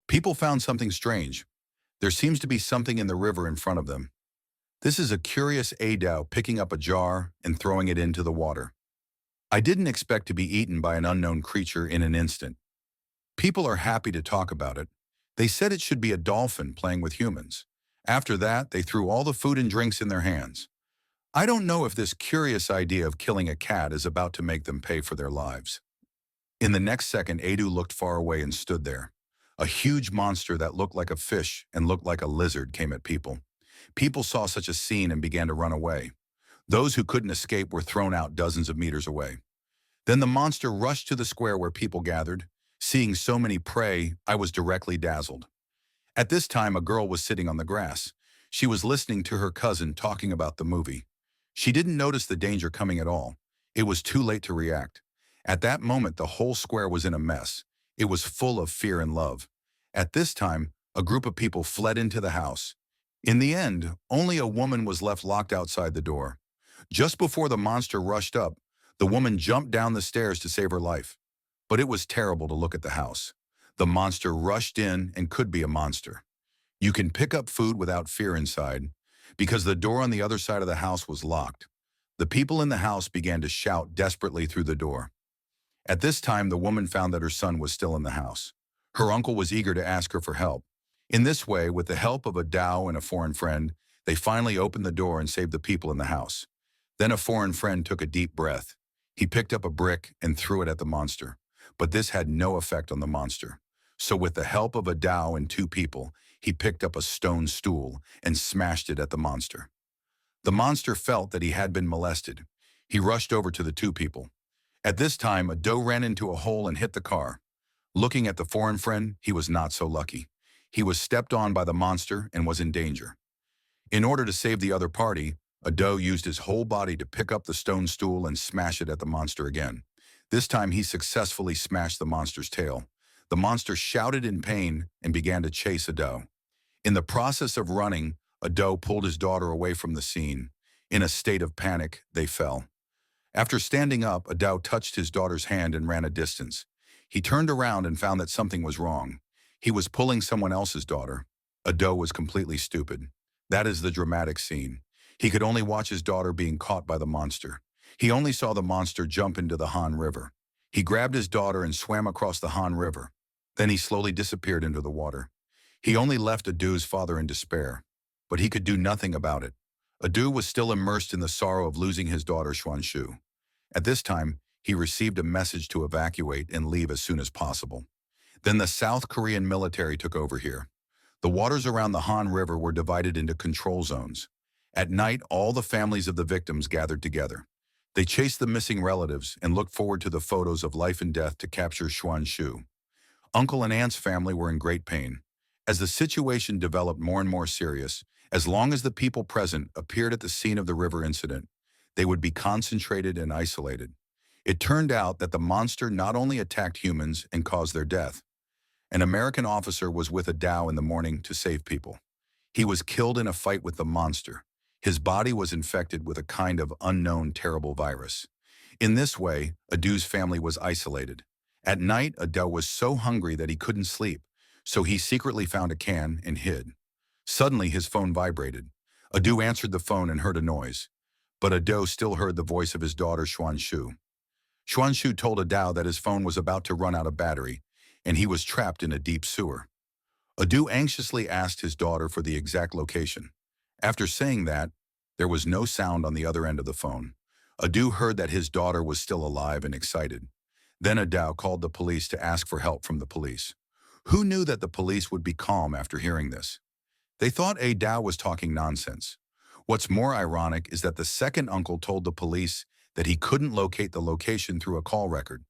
People found something strange. There seems to be something in the river in front of them. This is a curious Adao picking up a jar and throwing it into the water. I didn't expect to be eaten by an unknown creature in an instant. People are happy to talk about it. They said it should be a dolphin playing with humans. After that, they threw all the food and drinks in their hands. I don't know if this curious idea of killing a cat is about to make them pay for their lives. In the next second, Adu looked far away and stood there. A huge monster that looked like a fish and looked like a lizard came at people. People saw such a scene and began to run away. Those who couldn't escape were thrown out dozens of meters away. Then the monster rushed to the square where people gathered. Seeing so many prey, I was directly dazzled. At this time, a girl was sitting on the grass. She was listening to her cousin talking about the movie. She didn't notice the danger coming at all. It was too late to react. At that moment, the whole square was in a mess. It was full of fear and love. At this time, a group of people fled into the house. In the end, only a woman was left locked outside the door. Just before the monster rushed up, the woman jumped down the stairs to save her life. But it was terrible to look at the house. The monster rushed in and could be a monster. You can pick up food without fear inside, because the door on the other side of the house was locked. The people in the house began to shout desperately through the door. At this time, the woman found that her son was still in the house. Her uncle was eager to ask her for help. In this way, with the help of a Dao and a foreign friend, they finally opened the door and saved the people in the house. Then a foreign friend took a deep breath. He picked up a brick and threw it at the monster. But this had no effect on the monster. So with the help of a Dao and two people, he picked up a stone stool and smashed it at the monster. The monster felt that he had been molested. He rushed over to the two people. At this time, a doe ran into a hole and hit the car. Looking at the foreign friend, he was not so lucky. He was stepped on by the monster and was in danger. In order to save the other party, a doe used his whole body to pick up the stone stool and smash it at the monster again. This time, he successfully smashed the monster's tail. The monster shouted in pain and began to chase a doe. In the process of running, a doe pulled his daughter away from the scene. In a state of panic, they fell. After standing up, a Dao touched his daughter's hand and ran a distance. He turned around and found that something was wrong. He was pulling someone else's daughter. A Dao was completely stupid. That is the dramatic scene. He could only watch his daughter being caught by the monster. He only saw the monster jump into the Han River. He grabbed his daughter and swam across the Han River. Then he slowly disappeared into the water. He only left Adu's father in despair, but he could do nothing about it. Adu was still immersed in the sorrow of losing his daughter Xuanshu. At this time, he received a message to evacuate and leave as soon as possible. Then the South Korean military took over here. The waters around the Han River were divided into control zones. At night, all the families of the victims gathered together. They chased the missing relatives and looked forward to the photos of life and death to capture Xuanshu. Uncle and aunt's family were in great pain. As the situation developed more and more serious, as long as the people present appeared at the scene of the river incident, they would be concentrated and isolated. It turned out that the monster not only attacked humans and caused their death. An American officer was with a Dao in the morning to save people. He was killed in a fight with the monster. His body was infected with a kind of unknown terrible virus. In this way, Adu's family was isolated. At night, Adu was so hungry that he couldn't sleep, so he secretly found a can and hid. Suddenly, his phone vibrated. Adu answered the phone and heard a noise. But Adu still heard the voice of his daughter Xuanshu. Xuanshu told Adu that his phone was about to run out of battery, and he was trapped in a deep sewer. Adu anxiously asked his daughter for the exact location. After saying that, there was no sound on the other end of the phone. Adu heard that his daughter was still alive and excited. Then Adu called the police to ask for help from the police. Who knew that the police would be calm after hearing this? They thought Adu was talking nonsense. What's more ironic is that the second uncle told the police that he couldn't locate the location through a call record.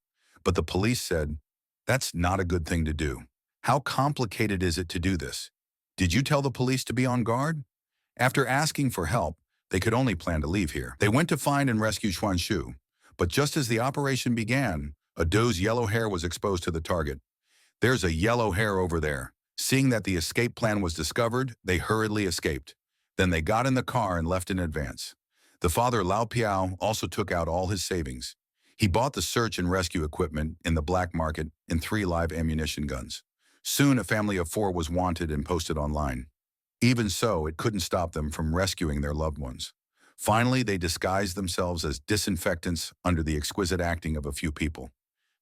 But the police said, "That's not a good thing to do. How complicated is it to do this? Did you tell the police to be on guard?" After asking for help, they could only plan to leave here. They went to find and rescue Xuanshu. But just as the operation began, Adu's yellow hair was exposed to the target. "There's a yellow hair over there." Seeing that the escape plan was discovered, they hurriedly escaped. Then they got in the car and left in advance. The father, Lao Piao, also took out all his savings. He bought the search and rescue equipment in the black market and 3 live ammunition guns. Soon, a family of 4 was wanted and posted online. Even so, it couldn't stop them from rescuing their loved ones. Finally, they disguised themselves as disinfectants under the exquisite acting of a few people.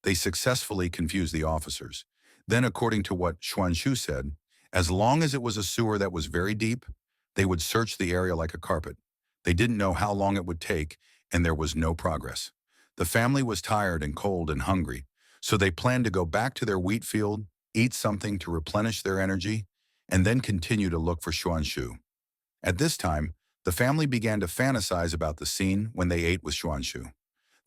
They successfully confused the officers. Then, according to what Xuanshu said, as long as it was a sewer that was very deep, they would search the area like a carpet. They didn't know how long it would take, and there was no progress. The family was tired and cold and hungry, so they planned to go back to their wheat field, eat something to replenish their energy, and then continue to look for Xuanshu. At this time, the family began to fantasize about the scene when they ate with Xuanshu.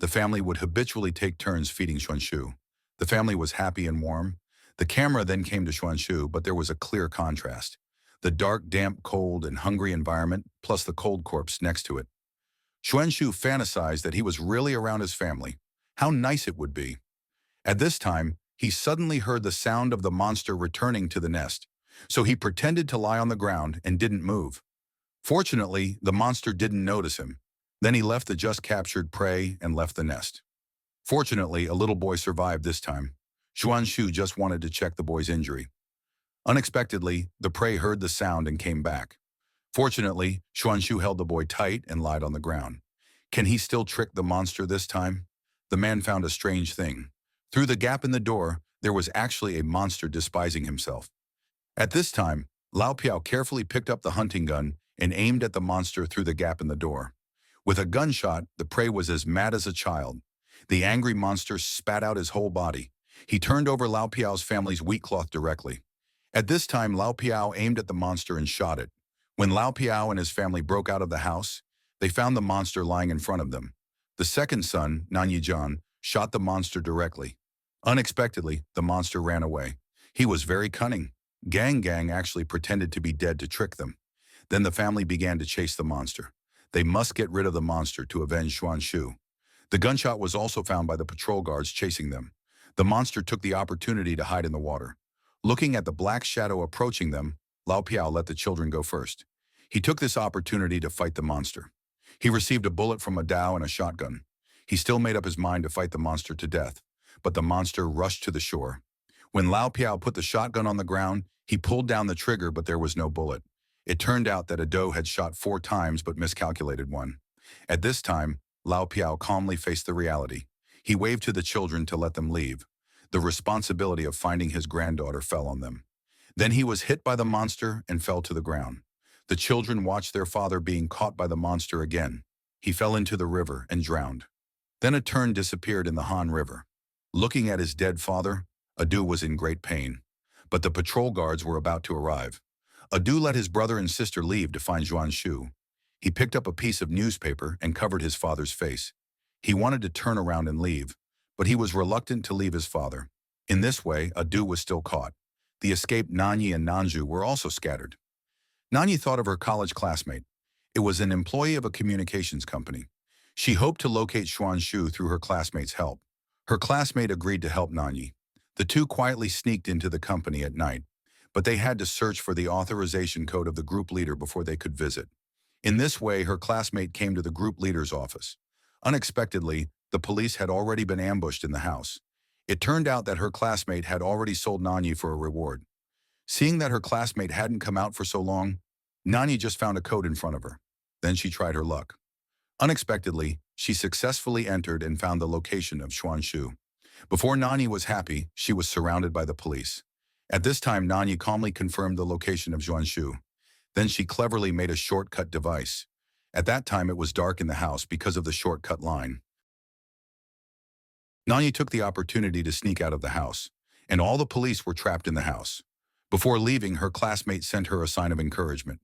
The family would habitually take turns feeding Xuanshu. The family was happy and warm. The camera then came to Xuanshu, but there was a clear contrast. The dark, damp, cold, and hungry environment, plus the cold corpse next to it. Xuanshu fantasized that he was really around his family. How nice it would be. At this time, he suddenly heard the sound of the monster returning to the nest, so he pretended to lie on the ground and didn't move. Fortunately, the monster didn't notice him. Then he left the just captured prey and left the nest. Fortunately, a little boy survived this time. Xuanshu just wanted to check the boy's injury. Unexpectedly, the prey heard the sound and came back. Fortunately, Xuanshu held the boy tight and lied on the ground. Can he still trick the monster this time? The man found a strange thing. Through the gap in the door, there was actually a monster despising himself. At this time, Lao Piao carefully picked up the hunting gun and aimed at the monster through the gap in the door. With a gunshot, the prey was as mad as a child. The angry monster spat out his whole body. He turned over Lao Piao's family's wheat cloth directly. At this time, Lao Piao aimed at the monster and shot it. When Lao Piao and his family broke out of the house, they found the monster lying in front of them. The second son, Nan Yijian, shot the monster directly. Unexpectedly, the monster ran away. He was very cunning. Gang actually pretended to be dead to trick them. Then the family began to chase the monster. They must get rid of the monster to avenge Xuanshu. The gunshot was also found by the patrol guards chasing them. The monster took the opportunity to hide in the water. Looking at the black shadow approaching them, Lao Piao let the children go first. He took this opportunity to fight the monster. He received a bullet from a dao and a shotgun. He still made up his mind to fight the monster to death, but the monster rushed to the shore. When Lao Piao put the shotgun on the ground, he pulled down the trigger, but there was no bullet. It turned out that a doe had shot 4 times but miscalculated one. At this time, Lao Piao calmly faced the reality. He waved to the children to let them leave. The responsibility of finding his granddaughter fell on them. Then he was hit by the monster and fell to the ground. The children watched their father being caught by the monster again. He fell into the river and drowned. Then a tern disappeared in the Han River. Looking at his dead father, Adu was in great pain. But the patrol guards were about to arrive. Adu let his brother and sister leave to find Xuanshu. He picked up a piece of newspaper and covered his father's face. He wanted to turn around and leave, but he was reluctant to leave his father. In this way, Adu was still caught. The escaped Nanyi and Nanju were also scattered. Nanyi thought of her college classmate. It was an employee of a communications company. She hoped to locate Xuanshu through her classmate's help. Her classmate agreed to help Nanyi. The two quietly sneaked into the company at night, but they had to search for the authorization code of the group leader before they could visit. In this way, her classmate came to the group leader's office. Unexpectedly, the police had already been ambushed in the house. It turned out that her classmate had already sold Nanyi for a reward. Seeing that her classmate hadn't come out for so long, Nanyi just found a code in front of her. Then she tried her luck. Unexpectedly, she successfully entered and found the location of Xuanshu. Before Nanyi was happy, she was surrounded by the police. At this time, Nanyi calmly confirmed the location of Xuanshu. Then she cleverly made a shortcut device. At that time, it was dark in the house because of the shortcut line. Nanyi took the opportunity to sneak out of the house, and all the police were trapped in the house. Before leaving, her classmate sent her a sign of encouragement.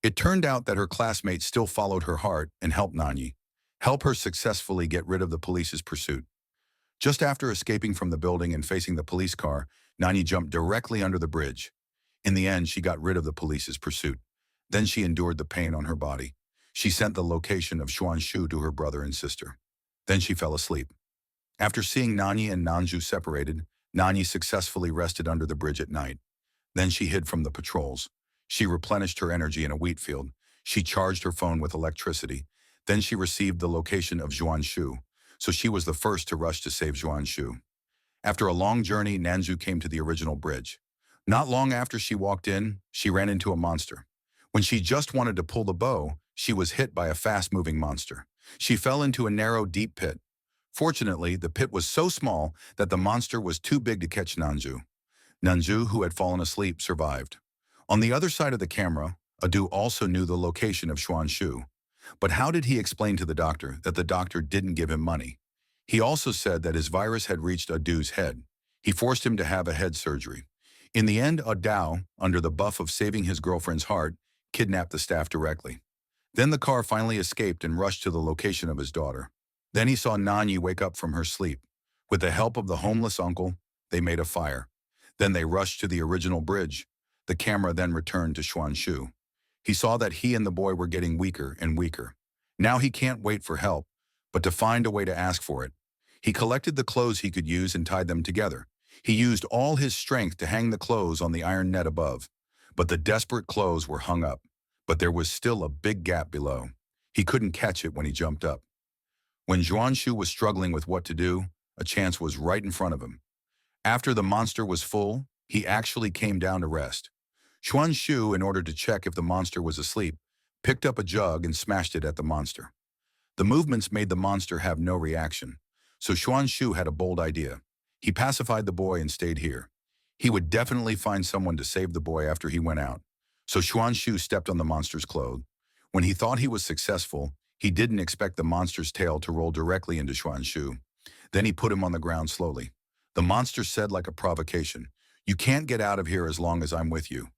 It turned out that her classmate still followed her heart and helped Nanyi, help her successfully get rid of the police's pursuit. Just after escaping from the building and facing the police car, Nanyi jumped directly under the bridge. In the end, she got rid of the police's pursuit. Then she endured the pain on her body. She sent the location of Xuanshu to her brother and sister. Then she fell asleep. After seeing Nanyi and Nanju separated, Nanyi successfully rested under the bridge at night. Then she hid from the patrols. She replenished her energy in a wheat field. She charged her phone with electricity. Then she received the location of Xuanshu, so she was the first to rush to save Xuanshu. After a long journey, Nanju came to the original bridge. Not long after she walked in, she ran into a monster. When she just wanted to pull the bow, she was hit by a fast-moving monster. She fell into a narrow, deep pit. Fortunately, the pit was so small that the monster was too big to catch Nanju. Nanju, who had fallen asleep, survived. On the other side of the camera, Adu also knew the location of Xuanshu. But how did he explain to the doctor that the doctor didn't give him money? He also said that his virus had reached Adu's head. He forced him to have a head surgery. In the end, Adao, under the buff of saving his girlfriend's heart, kidnapped the staff directly. Then the car finally escaped and rushed to the location of his daughter. Then he saw Nanyi wake up from her sleep. With the help of the homeless uncle, they made a fire. Then they rushed to the original bridge. The camera then returned to Xuanshu. He saw that he and the boy were getting weaker and weaker. Now he can't wait for help, but to find a way to ask for it. He collected the clothes he could use and tied them together. He used all his strength to hang the clothes on the iron net above. But the desperate clothes were hung up. But there was still a big gap below. He couldn't catch it when he jumped up. When Xuanshu was struggling with what to do, a chance was right in front of him. After the monster was full, he actually came down to rest. Xuanshu, in order to check if the monster was asleep, picked up a jug and smashed it at the monster. The movements made the monster have no reaction, so Xuanshu had a bold idea. He pacified the boy and stayed here. He would definitely find someone to save the boy after he went out. So Xuanshu stepped on the monster's clothes. When he thought he was successful, he didn't expect the monster's tail to roll directly into Xuanshu. Then he put him on the ground slowly. The monster said like a provocation, "You can't get out of here as long as I'm with you."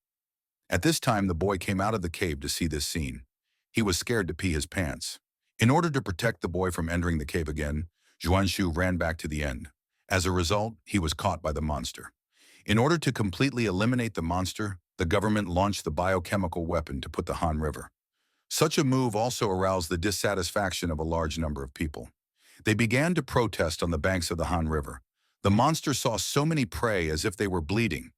At this time, the boy came out of the cave to see this scene. He was scared to pee his pants. In order to protect the boy from entering the cave again, Xuanshu ran back to the end. As a result, he was caught by the monster. In order to completely eliminate the monster, the government launched the biochemical weapon to put the Han River. Such a move also aroused the dissatisfaction of a large number of people. They began to protest on the banks of the Han River. The monster saw so many prey as if they were bleeding.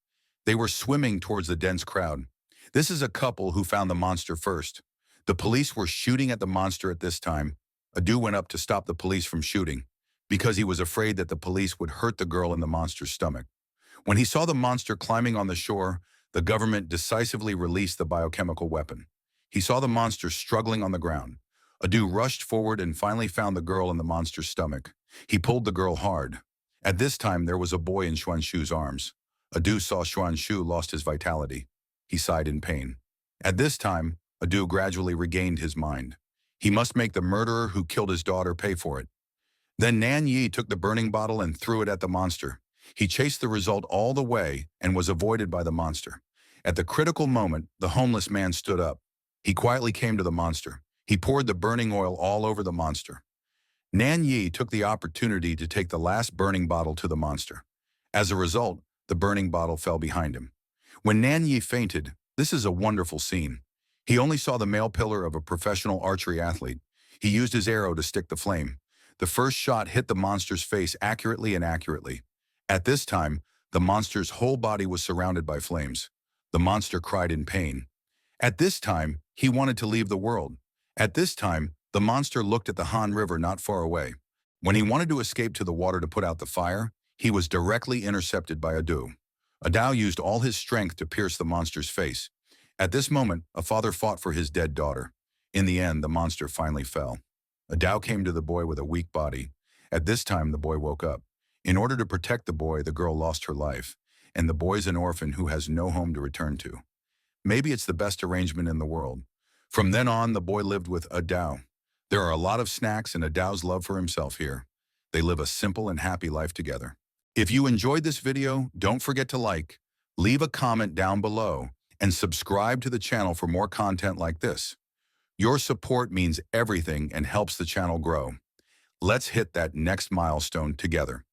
They were swimming towards the dense crowd. This is a couple who found the monster first. The police were shooting at the monster at this time. Adu went up to stop the police from shooting, because he was afraid that the police would hurt the girl in the monster's stomach. When he saw the monster climbing on the shore, the government decisively released the biochemical weapon. He saw the monster struggling on the ground. Adu rushed forward and finally found the girl in the monster's stomach. He pulled the girl hard. At this time, there was a boy in Xuanshu's arms. Adu saw Xuanshu lost his vitality. He sighed in pain. At this time, Adu gradually regained his mind. He must make the murderer who killed his daughter pay for it. Then Nan Yi took the burning bottle and threw it at the monster. He chased the result all the way and was avoided by the monster. At the critical moment, the homeless man stood up. He quietly came to the monster. He poured the burning oil all over the monster. Nan Yi took the opportunity to take the last burning bottle to the monster. As a result, the burning bottle fell behind him. When Nan Yi fainted, this is a wonderful scene. He only saw the male pillar of a professional archery athlete. He used his arrow to stick the flame. The first shot hit the monster's face accurately and accurately. At this time, the monster's whole body was surrounded by flames. The monster cried in pain. At this time, he wanted to leave the world. At this time, the monster looked at the Han River not far away. When he wanted to escape to the water to put out the fire, he was directly intercepted by Adu. Adao used all his strength to pierce the monster's face. At this moment, a father fought for his dead daughter. In the end, the monster finally fell. Adao came to the boy with a weak body. At this time, the boy woke up. In order to protect the boy, the girl lost her life, and the boy's an orphan who has no home to return to. Maybe it's the best arrangement in the world. From then on, the boy lived with Adao. There are a lot of snacks in Adao's love for himself here. They live a simple and happy life together. If you enjoyed this video, don't forget to like, leave a comment down below, and subscribe to the channel for more content like this. Your support means everything and helps the channel grow. Let's hit that next milestone together.